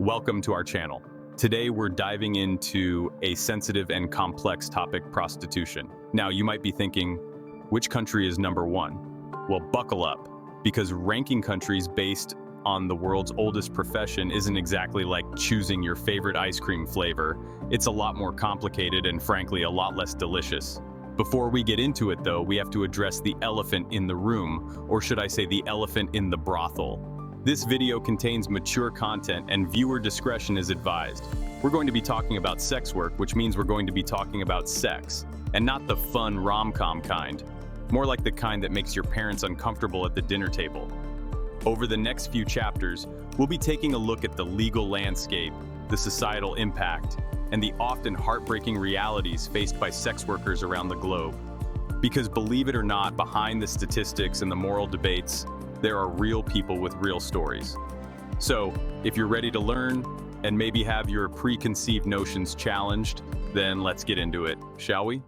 Welcome to our channel. Today we're diving into a sensitive and complex topic, prostitution. Now you might be thinking, which country is number one? Well, buckle up, because ranking countries based on the world's oldest profession isn't exactly like choosing your favorite ice cream flavor. It's a lot more complicated and frankly a lot less delicious. Before we get into it though, we have to address the elephant in the room, or should I say the elephant in the brothel. This video contains mature content and viewer discretion is advised. We're going to be talking about sex work, which means we're going to be talking about sex, and not the fun rom-com kind, more like the kind that makes your parents uncomfortable at the dinner table. Over the next few chapters, we'll be taking a look at the legal landscape, the societal impact, and the often heartbreaking realities faced by sex workers around the globe. Because believe it or not, behind the statistics and the moral debates, there are real people with real stories. So, if you're ready to learn and maybe have your preconceived notions challenged, then let's get into it, shall we?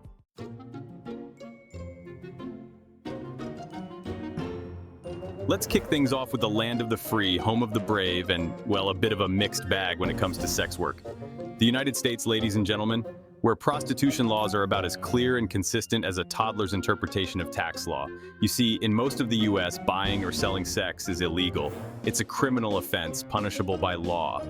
Let's kick things off with the land of the free, home of the brave, and, well, a bit of a mixed bag when it comes to sex work. The United States, ladies and gentlemen, where prostitution laws are about as clear and consistent as a toddler's interpretation of tax law. You see, in most of the US, buying or selling sex is illegal. It's a criminal offense, punishable by law.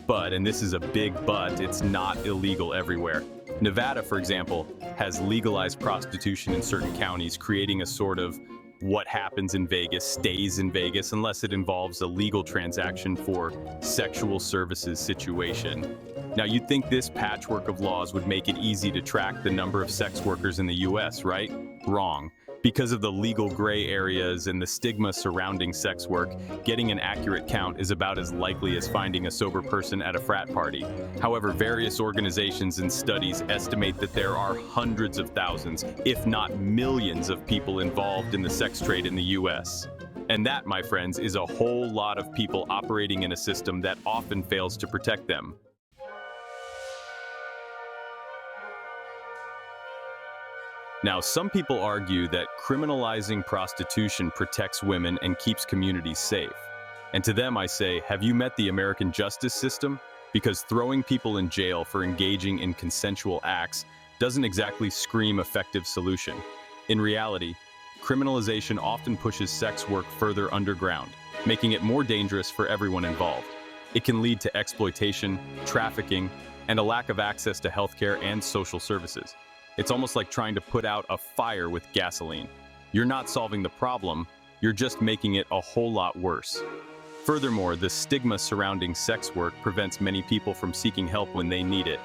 But, and this is a big but, it's not illegal everywhere. Nevada, for example, has legalized prostitution in certain counties, creating a sort of what happens in Vegas stays in Vegas unless it involves a legal transaction for sexual services situation. Now, you'd think this patchwork of laws would make it easy to track the number of sex workers in the US, right? Wrong. Because of the legal gray areas and the stigma surrounding sex work, getting an accurate count is about as likely as finding a sober person at a frat party. However, various organizations and studies estimate that there are hundreds of thousands, if not millions, of people involved in the sex trade in the US. And that, my friends, is a whole lot of people operating in a system that often fails to protect them. Now, some people argue that criminalizing prostitution protects women and keeps communities safe. And to them I say, have you met the American justice system? Because throwing people in jail for engaging in consensual acts doesn't exactly scream effective solution. In reality, criminalization often pushes sex work further underground, making it more dangerous for everyone involved. It can lead to exploitation, trafficking, and a lack of access to healthcare and social services. It's almost like trying to put out a fire with gasoline. You're not solving the problem, you're just making it a whole lot worse. Furthermore, the stigma surrounding sex work prevents many people from seeking help when they need it.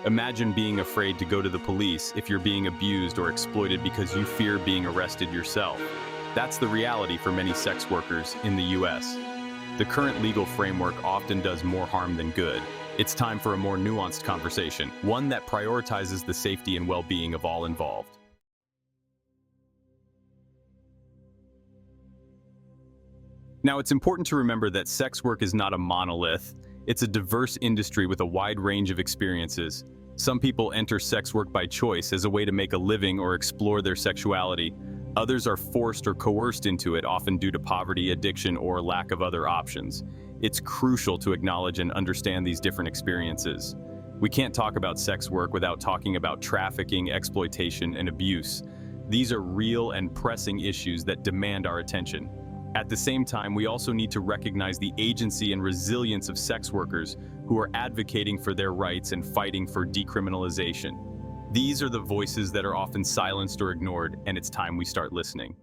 Imagine being afraid to go to the police if you're being abused or exploited because you fear being arrested yourself. That's the reality for many sex workers in the US. The current legal framework often does more harm than good. It's time for a more nuanced conversation, one that prioritizes the safety and well-being of all involved. Now, it's important to remember that sex work is not a monolith. It's a diverse industry with a wide range of experiences. Some people enter sex work by choice as a way to make a living or explore their sexuality. Others are forced or coerced into it, often due to poverty, addiction, or lack of other options. It's crucial to acknowledge and understand these different experiences. We can't talk about sex work without talking about trafficking, exploitation, and abuse. These are real and pressing issues that demand our attention. At the same time, we also need to recognize the agency and resilience of sex workers who are advocating for their rights and fighting for decriminalization. These are the voices that are often silenced or ignored, and it's time we start listening.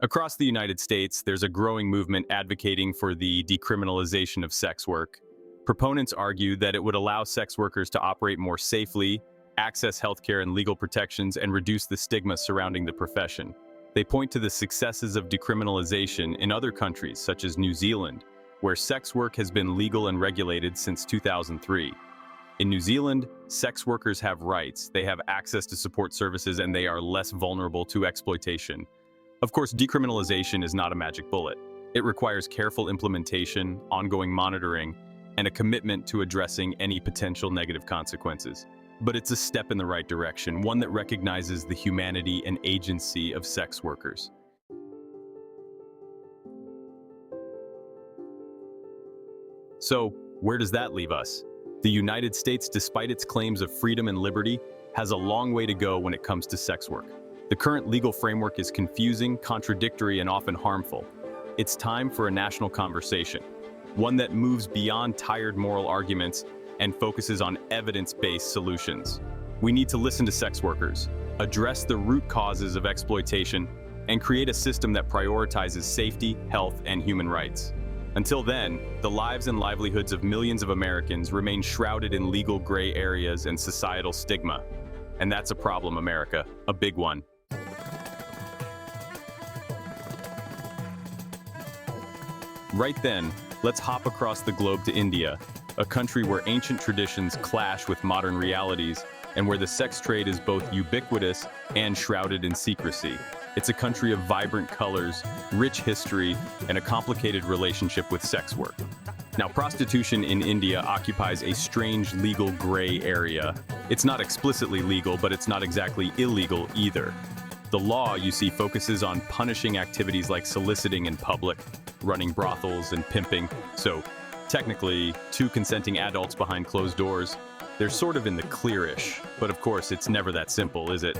Across the United States, there's a growing movement advocating for the decriminalization of sex work. Proponents argue that it would allow sex workers to operate more safely, access healthcare and legal protections, and reduce the stigma surrounding the profession. They point to the successes of decriminalization in other countries, such as New Zealand, where sex work has been legal and regulated since 2003. In New Zealand, sex workers have rights, they have access to support services, and they are less vulnerable to exploitation. Of course, decriminalization is not a magic bullet. It requires careful implementation, ongoing monitoring, and a commitment to addressing any potential negative consequences. But it's a step in the right direction, one that recognizes the humanity and agency of sex workers. So, where does that leave us? The United States, despite its claims of freedom and liberty, has a long way to go when it comes to sex work. The current legal framework is confusing, contradictory, and often harmful. It's time for a national conversation, one that moves beyond tired moral arguments and focuses on evidence-based solutions. We need to listen to sex workers, address the root causes of exploitation, and create a system that prioritizes safety, health, and human rights. Until then, the lives and livelihoods of millions of Americans remain shrouded in legal gray areas and societal stigma. And that's a problem, America, a big one. Right then, let's hop across the globe to India, a country where ancient traditions clash with modern realities and where the sex trade is both ubiquitous and shrouded in secrecy. It's a country of vibrant colors, rich history, and a complicated relationship with sex work. Now, prostitution in India occupies a strange legal gray area. It's not explicitly legal, but it's not exactly illegal either. The law, you see, focuses on punishing activities like soliciting in public, running brothels, and pimping. So, technically, two consenting adults behind closed doors, they're sort of in the clearish. But of course, it's never that simple, is it?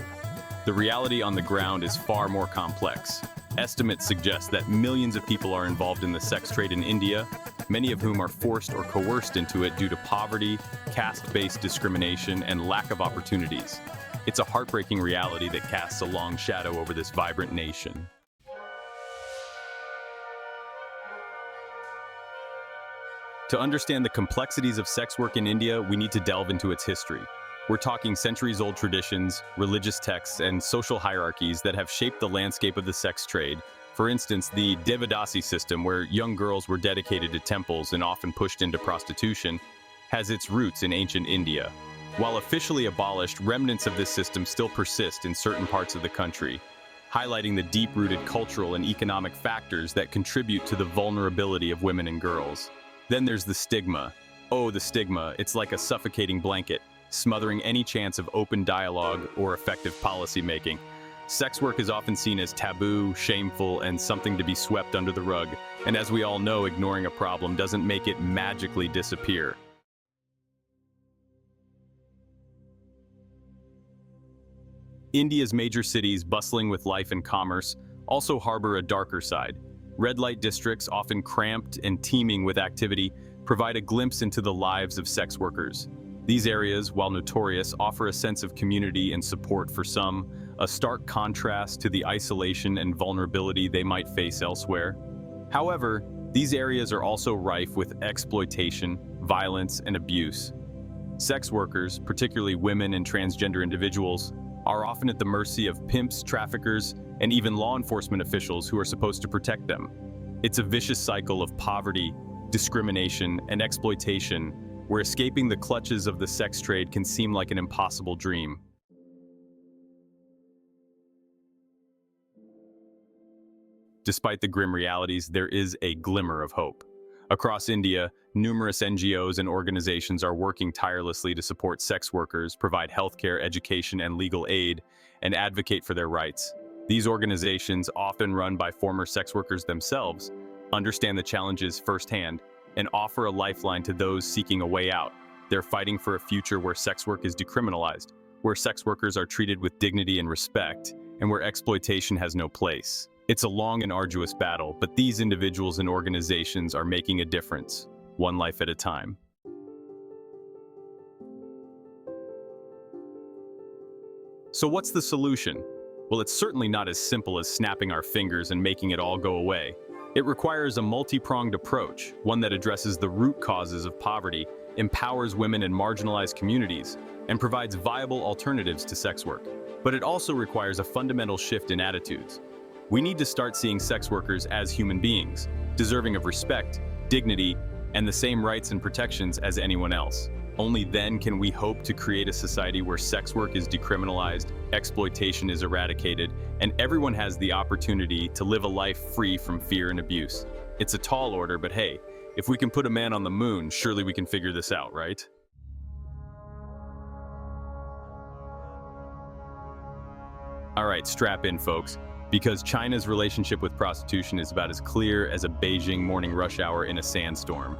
The reality on the ground is far more complex. Estimates suggest that millions of people are involved in the sex trade in India, many of whom are forced or coerced into it due to poverty, caste-based discrimination, and lack of opportunities. It's a heartbreaking reality that casts a long shadow over this vibrant nation. To understand the complexities of sex work in India, we need to delve into its history. We're talking centuries-old traditions, religious texts, and social hierarchies that have shaped the landscape of the sex trade. For instance, the Devadasi system, where young girls were dedicated to temples and often pushed into prostitution, has its roots in ancient India. While officially abolished, remnants of this system still persist in certain parts of the country, highlighting the deep-rooted cultural and economic factors that contribute to the vulnerability of women and girls. Then there's the stigma. Oh, the stigma, it's like a suffocating blanket, smothering any chance of open dialogue or effective policy-making. Sex work is often seen as taboo, shameful, and something to be swept under the rug. And as we all know, ignoring a problem doesn't make it magically disappear. India's major cities, bustling with life and commerce, also harbor a darker side. Red light districts, often cramped and teeming with activity, provide a glimpse into the lives of sex workers. These areas, while notorious, offer a sense of community and support for some, a stark contrast to the isolation and vulnerability they might face elsewhere. However, these areas are also rife with exploitation, violence, and abuse. Sex workers, particularly women and transgender individuals, are often at the mercy of pimps, traffickers, and even law enforcement officials who are supposed to protect them. It's a vicious cycle of poverty, discrimination, and exploitation, where escaping the clutches of the sex trade can seem like an impossible dream. Despite the grim realities, there is a glimmer of hope. Across India, numerous NGOs and organizations are working tirelessly to support sex workers, provide healthcare, education, and legal aid, and advocate for their rights. These organizations, often run by former sex workers themselves, understand the challenges firsthand and offer a lifeline to those seeking a way out. They're fighting for a future where sex work is decriminalized, where sex workers are treated with dignity and respect, and where exploitation has no place. It's a long and arduous battle, but these individuals and organizations are making a difference, one life at a time. So what's the solution? Well, it's certainly not as simple as snapping our fingers and making it all go away. It requires a multi-pronged approach, one that addresses the root causes of poverty, empowers women in marginalized communities, and provides viable alternatives to sex work. But it also requires a fundamental shift in attitudes. We need to start seeing sex workers as human beings, deserving of respect, dignity, and the same rights and protections as anyone else. Only then can we hope to create a society where sex work is decriminalized, exploitation is eradicated, and everyone has the opportunity to live a life free from fear and abuse. It's a tall order, but hey, if we can put a man on the moon, surely we can figure this out, right? All right, strap in, folks, because China's relationship with prostitution is about as clear as a Beijing morning rush hour in a sandstorm.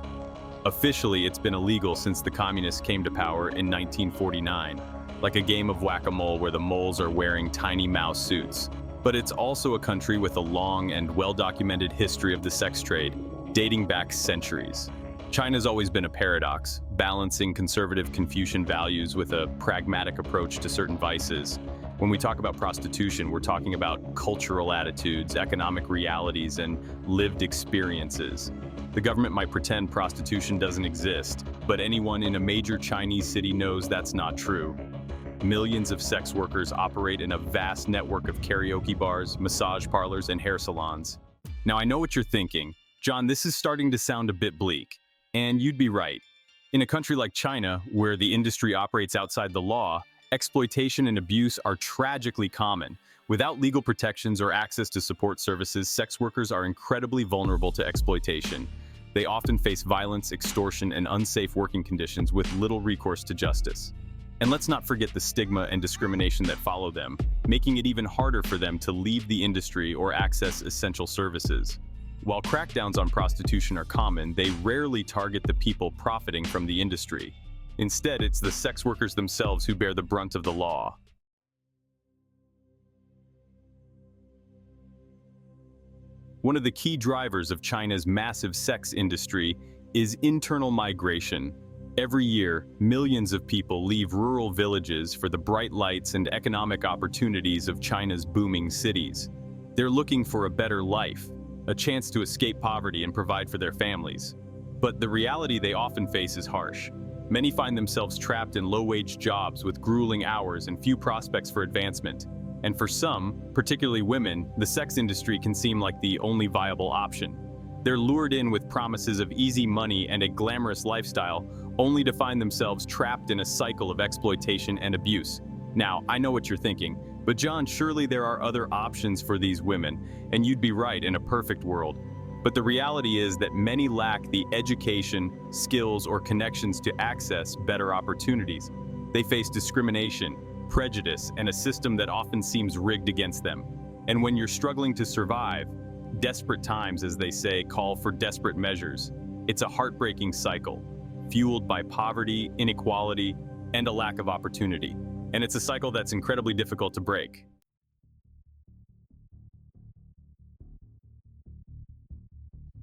Officially, it's been illegal since the communists came to power in 1949, like a game of whack-a-mole where the moles are wearing tiny mouse suits. But it's also a country with a long and well-documented history of the sex trade, dating back centuries. China's always been a paradox, balancing conservative Confucian values with a pragmatic approach to certain vices. When we talk about prostitution, we're talking about cultural attitudes, economic realities, and lived experiences. The government might pretend prostitution doesn't exist, but anyone in a major Chinese city knows that's not true. Millions of sex workers operate in a vast network of karaoke bars, massage parlors, and hair salons. Now, I know what you're thinking. John, this is starting to sound a bit bleak. And you'd be right. In a country like China, where the industry operates outside the law, exploitation and abuse are tragically common. Without legal protections or access to support services, sex workers are incredibly vulnerable to exploitation. They often face violence, extortion, and unsafe working conditions with little recourse to justice. And let's not forget the stigma and discrimination that follow them, making it even harder for them to leave the industry or access essential services. While crackdowns on prostitution are common, they rarely target the people profiting from the industry. Instead, it's the sex workers themselves who bear the brunt of the law. One of the key drivers of China's massive sex industry is internal migration. Every year, millions of people leave rural villages for the bright lights and economic opportunities of China's booming cities. They're looking for a better life, a chance to escape poverty and provide for their families. But the reality they often face is harsh. Many find themselves trapped in low-wage jobs with grueling hours and few prospects for advancement. And for some, particularly women, the sex industry can seem like the only viable option. They're lured in with promises of easy money and a glamorous lifestyle, only to find themselves trapped in a cycle of exploitation and abuse. Now, I know what you're thinking, but John, surely there are other options for these women, and you'd be right in a perfect world. But the reality is that many lack the education, skills, or connections to access better opportunities. They face discrimination, prejudice, and a system that often seems rigged against them. And when you're struggling to survive, desperate times, as they say, call for desperate measures. It's a heartbreaking cycle, fueled by poverty, inequality, and a lack of opportunity. And it's a cycle that's incredibly difficult to break.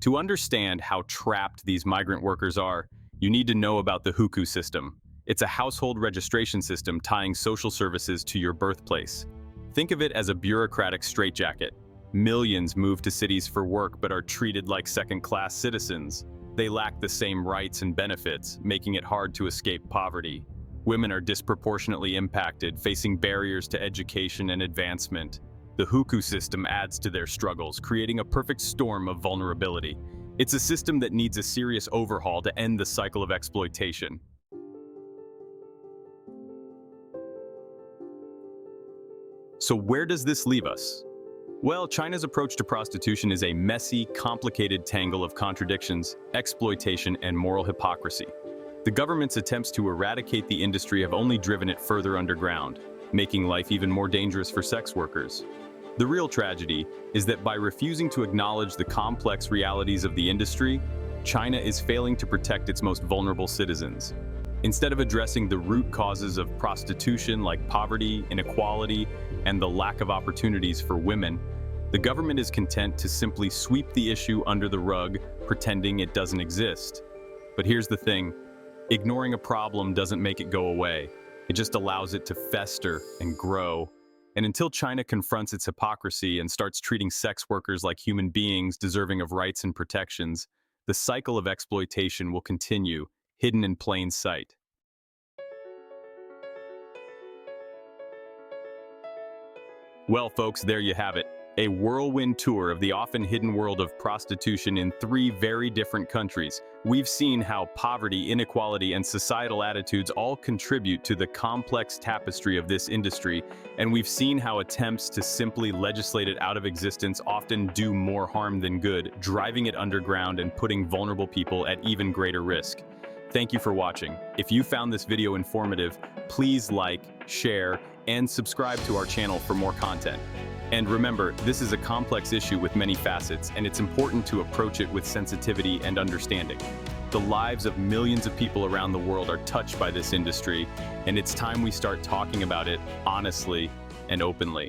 To understand how trapped these migrant workers are, you need to know about the hukou system. It's a household registration system tying social services to your birthplace. Think of it as a bureaucratic straitjacket. Millions move to cities for work but are treated like second-class citizens. They lack the same rights and benefits, making it hard to escape poverty. Women are disproportionately impacted, facing barriers to education and advancement. The hukou system adds to their struggles, creating a perfect storm of vulnerability. It's a system that needs a serious overhaul to end the cycle of exploitation. So where does this leave us? Well, China's approach to prostitution is a messy, complicated tangle of contradictions, exploitation, and moral hypocrisy. The government's attempts to eradicate the industry have only driven it further underground, making life even more dangerous for sex workers. The real tragedy is that by refusing to acknowledge the complex realities of the industry, China is failing to protect its most vulnerable citizens. Instead of addressing the root causes of prostitution like poverty, inequality, and the lack of opportunities for women, the government is content to simply sweep the issue under the rug, pretending it doesn't exist. But here's the thing, ignoring a problem doesn't make it go away. It just allows it to fester and grow. And until China confronts its hypocrisy and starts treating sex workers like human beings deserving of rights and protections, the cycle of exploitation will continue, hidden in plain sight. Well, folks, there you have it. A whirlwind tour of the often hidden world of prostitution in 3 very different countries. We've seen how poverty, inequality, and societal attitudes all contribute to the complex tapestry of this industry, and we've seen how attempts to simply legislate it out of existence often do more harm than good, driving it underground and putting vulnerable people at even greater risk. Thank you for watching. If you found this video informative, please like, share, and subscribe to our channel for more content. And remember, this is a complex issue with many facets, and it's important to approach it with sensitivity and understanding. The lives of millions of people around the world are touched by this industry, and it's time we start talking about it honestly and openly.